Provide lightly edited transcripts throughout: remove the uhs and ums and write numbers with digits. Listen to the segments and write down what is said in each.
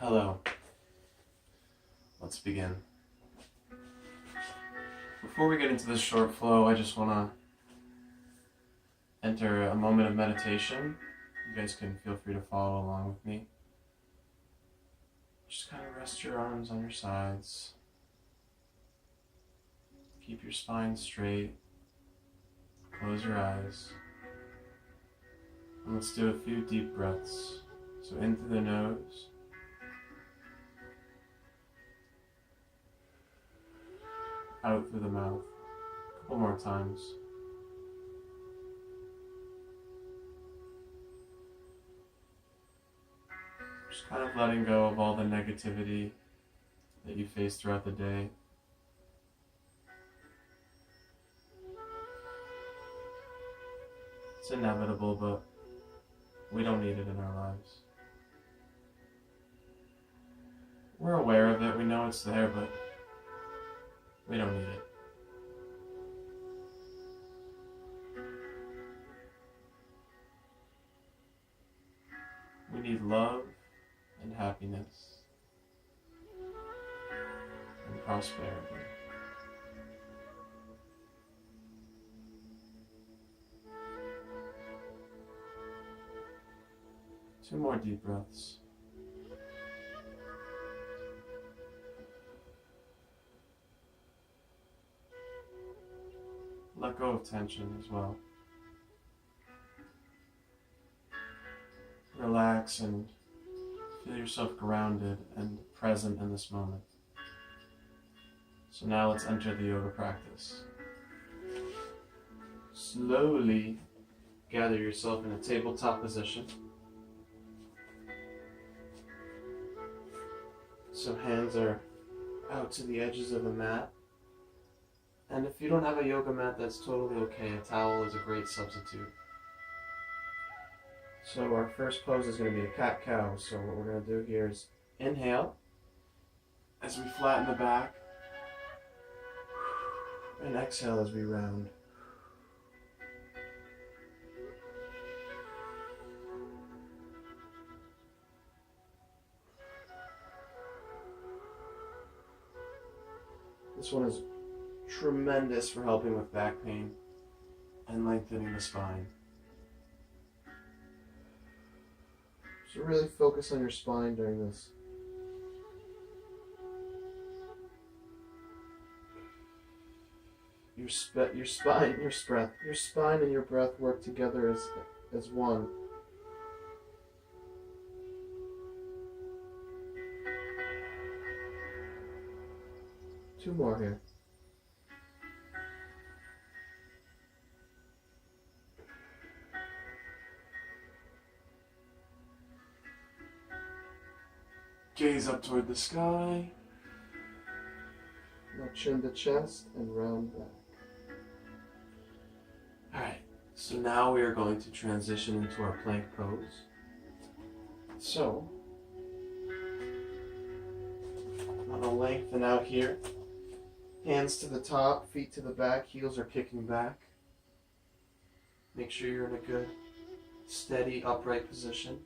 Hello. Let's begin. Before we get into this short flow, I just want to enter a moment of meditation. You guys can feel free to follow along with me. Just kind of rest your arms on your sides. Keep your spine straight. Close your eyes. And let's do a few deep breaths. So in through the nose. Out through the mouth. A couple more times. Just kind of letting go of all the negativity that you face throughout the day. It's inevitable, but we don't need it in our lives. We're aware of it, we know it's there, but we don't need it. We need love and happiness and prosperity. Two more deep breaths. Let go of tension as well. Relax and feel yourself grounded and present in this moment. So now let's enter the yoga practice. Slowly gather yourself in a tabletop position. So hands are out to the edges of the mat. And if you don't have a yoga mat, that's totally okay. A towel is a great substitute. So our first pose is going to be a cat-cow. So what we're going to do here is inhale as we flatten the back. And exhale as we round. This one is tremendous for helping with back pain and lengthening the spine. So really focus on your spine during this. Your spine and your breath work together as one. Two more here. Gaze up toward the sky. Now chin to chest and round back. Alright, so now we are going to transition into our plank pose. So, I'm going to lengthen out here. Hands to the top, feet to the back, heels are kicking back. Make sure you're in a good, steady, upright position.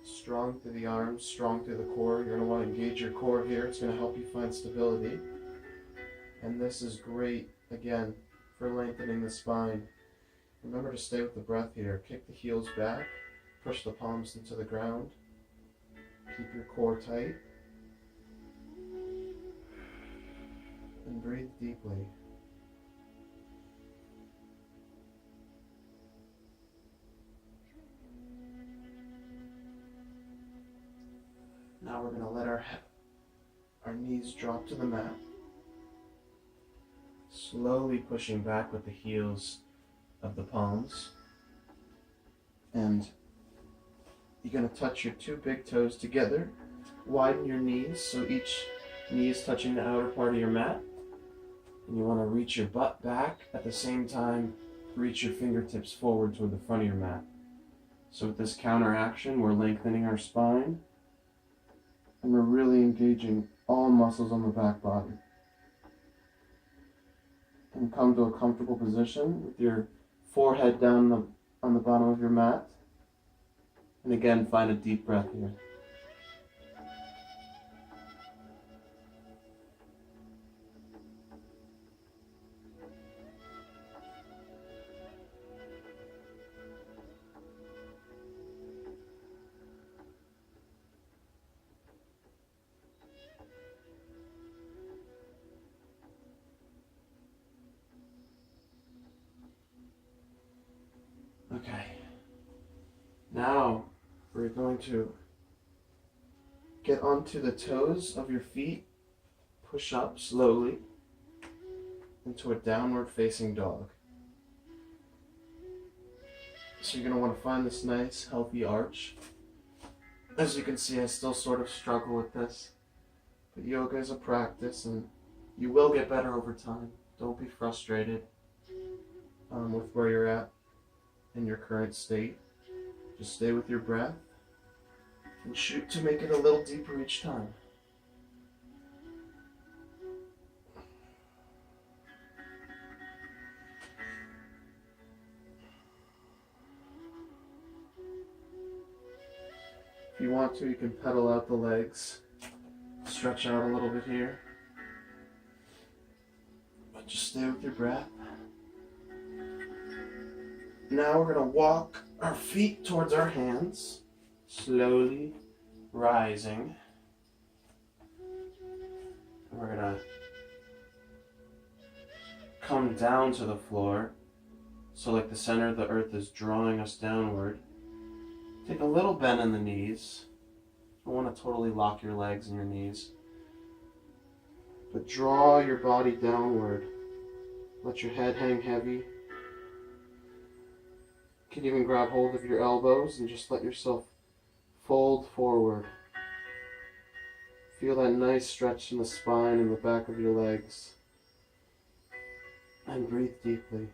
Strong through the arms, strong through the core. You're going to want to engage your core here. It's going to help you find stability. And this is great, again, for lengthening the spine. Remember to stay with the breath here. Kick the heels back. Push the palms into the ground. Keep your core tight. And breathe deeply. Now we're going to let our knees drop to the mat. Slowly pushing back with the heels of the palms. And you're going to touch your two big toes together. Widen your knees so each knee is touching the outer part of your mat. And you want to reach your butt back at the same time, reach your fingertips forward toward the front of your mat. So with this counter action, we're lengthening our spine. And we're really engaging all muscles on the back body. And come to a comfortable position with your forehead down on the bottom of your mat. And again, find a deep breath here. Okay. Now we're going to get onto the toes of your feet, push up slowly into a downward facing dog. So you're going to want to find this nice healthy arch. As you can see, I still sort of struggle with this, but yoga is a practice and you will get better over time. Don't be frustrated with where you're at in your current state. Just stay with your breath and shoot to make it a little deeper each time. If you want to, you can pedal out the legs, stretch out a little bit here, but just stay with your breath. Now we're going to walk our feet towards our hands, slowly rising. And we're going to come down to the floor, so like the center of the earth is drawing us downward. Take a little bend in the knees. You don't want to totally lock your legs and your knees, but draw your body downward. Let your head hang heavy. You can even grab hold of your elbows and just let yourself fold forward. Feel that nice stretch in the spine and the back of your legs. And breathe deeply.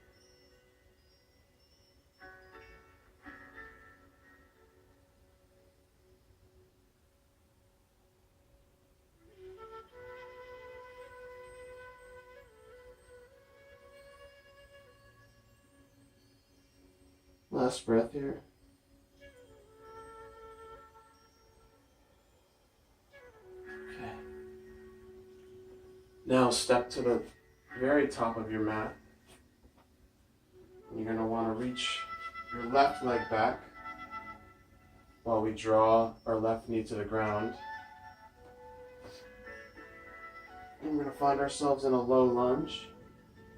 Last breath here. Okay. Now step to the very top of your mat. You're going to want to reach your left leg back while we draw our left knee to the ground. And we're going to find ourselves in a low lunge.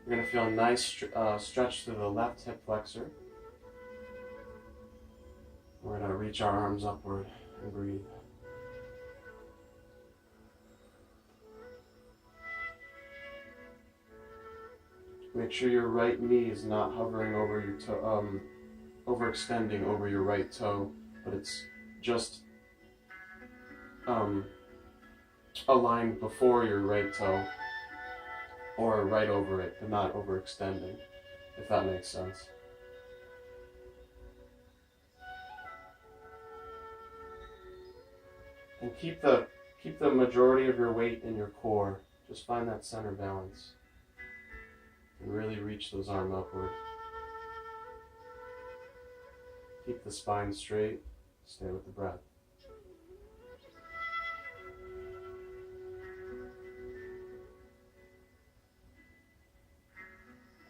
We're going to feel a nice stretch through the left hip flexor. We're going to reach our arms upward and breathe. Make sure your right knee is not hovering over your toe, overextending over your right toe, but it's just aligned before your right toe or right over it, but not overextending, if that makes sense. And keep the majority of your weight in your core. Just find that center balance. And really reach those arms upward. Keep the spine straight. Stay with the breath.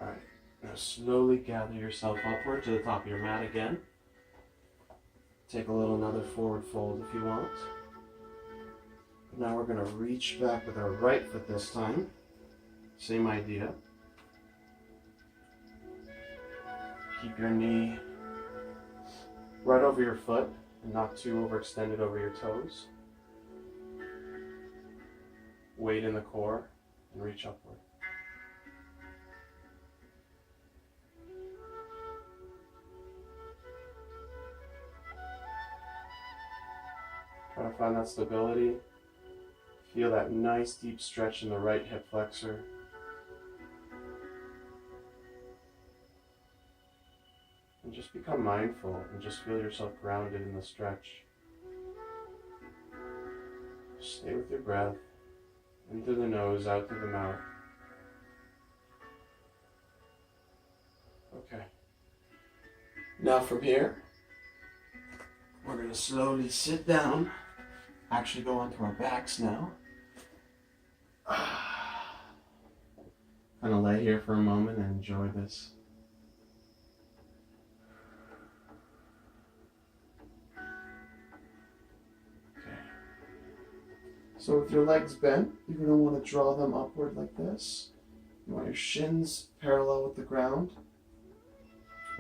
Alright, now slowly gather yourself upward to the top of your mat again. Take a little another forward fold if you want. Now we're going to reach back with our right foot this time. Same idea. Keep your knee right over your foot and not too overextended over your toes. Weight in the core and reach upward. Try to find that stability. Feel that nice deep stretch in the right hip flexor. And just become mindful and just feel yourself grounded in the stretch. Stay with your breath, in through the nose, out through the mouth. Okay. Now from here, we're going to slowly sit down, actually go onto our backs now. Kind of lay here for a moment and enjoy this. Okay. So with your legs bent, you're going to want to draw them upward like this. You want your shins parallel with the ground.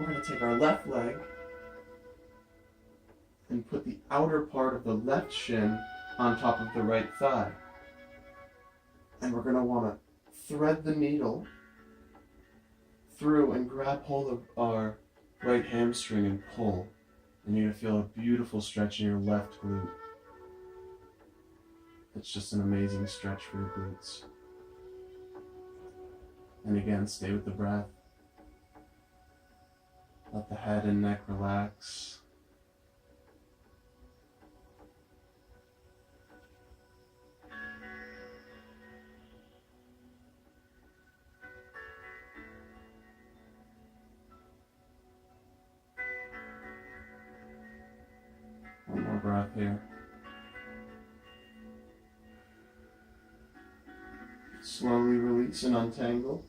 we're going to take our left leg and put the outer part of the left shin on top of the right thigh. And we're going to want to thread the needle through and grab hold of our right hamstring and pull. And you're going to feel a beautiful stretch in your left glute. It's just an amazing stretch for your glutes. And again, stay with the breath. Let the head and neck relax. One more breath here. Slowly release and untangle.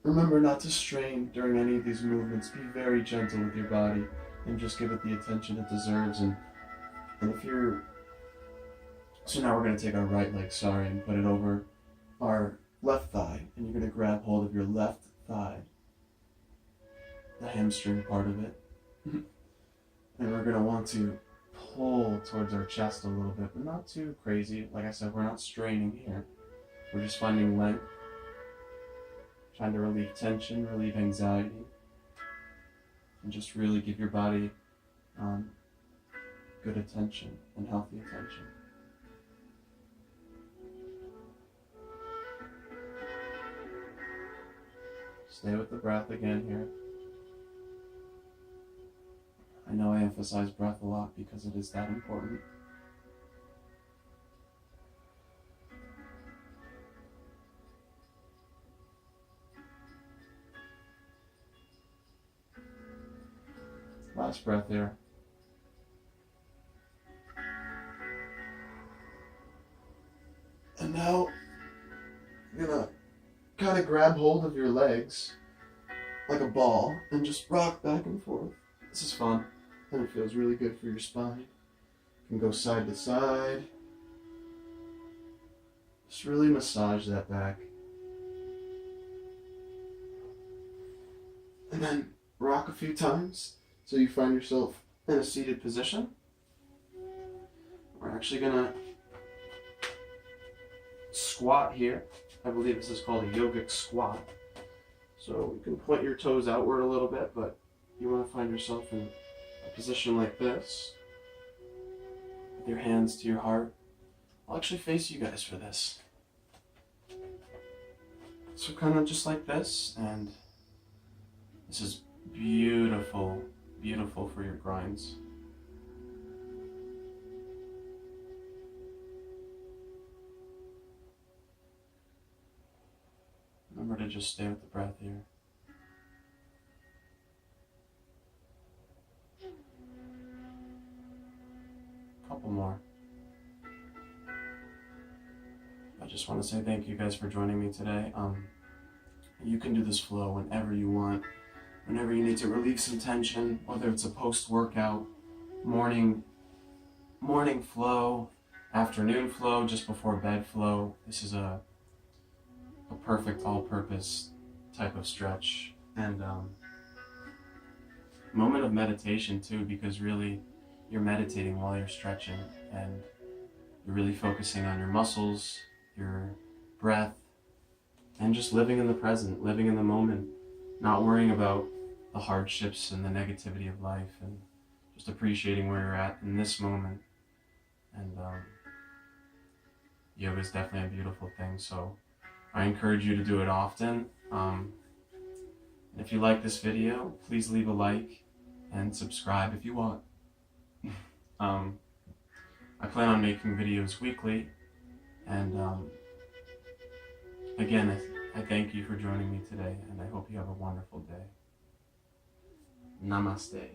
Remember not to strain during any of these movements. Be very gentle with your body and just give it the attention it deserves. And if you're... So now we're going to take our right leg, and put it over our left thigh. And you're going to grab hold of your left thigh, the hamstring part of it. And we're going to want to pull towards our chest a little bit, but not too crazy. Like I said, we're not straining here. We're just finding length, trying to relieve tension, relieve anxiety, and just really give your body good attention and healthy attention. Stay with the breath again here. I know I emphasize breath a lot because it is that important. Last breath here. And now you're gonna kind of grab hold of your legs like a ball and just rock back and forth. This is fun and it feels really good for your spine. You can go side to side. Just really massage that back. And then rock a few times so you find yourself in a seated position. We're actually gonna squat here. I believe this is called a yogic squat. So you can point your toes outward a little bit, but you want to find yourself in a position like this, with your hands to your heart. I'll actually face you guys for this. So kind of just like this, and this is beautiful, beautiful for your grinds. Remember to just stay with the breath here. Couple more. I just want to say thank you guys for joining me today. You can do this flow whenever you want, whenever you need to relieve some tension, whether it's a post-workout, morning flow, afternoon flow, just before bed flow. This is a perfect all-purpose type of stretch, and moment of meditation too, because really you're meditating while you're stretching, and you're really focusing on your muscles, your breath, and just living in the present, living in the moment, not worrying about the hardships and the negativity of life, and just appreciating where you're at in this moment. And yoga is definitely a beautiful thing, so I encourage you to do it often. And if you like this video, please leave a like and subscribe if you want. I plan on making videos weekly, and again, I thank you for joining me today, and I hope you have a wonderful day. Namaste.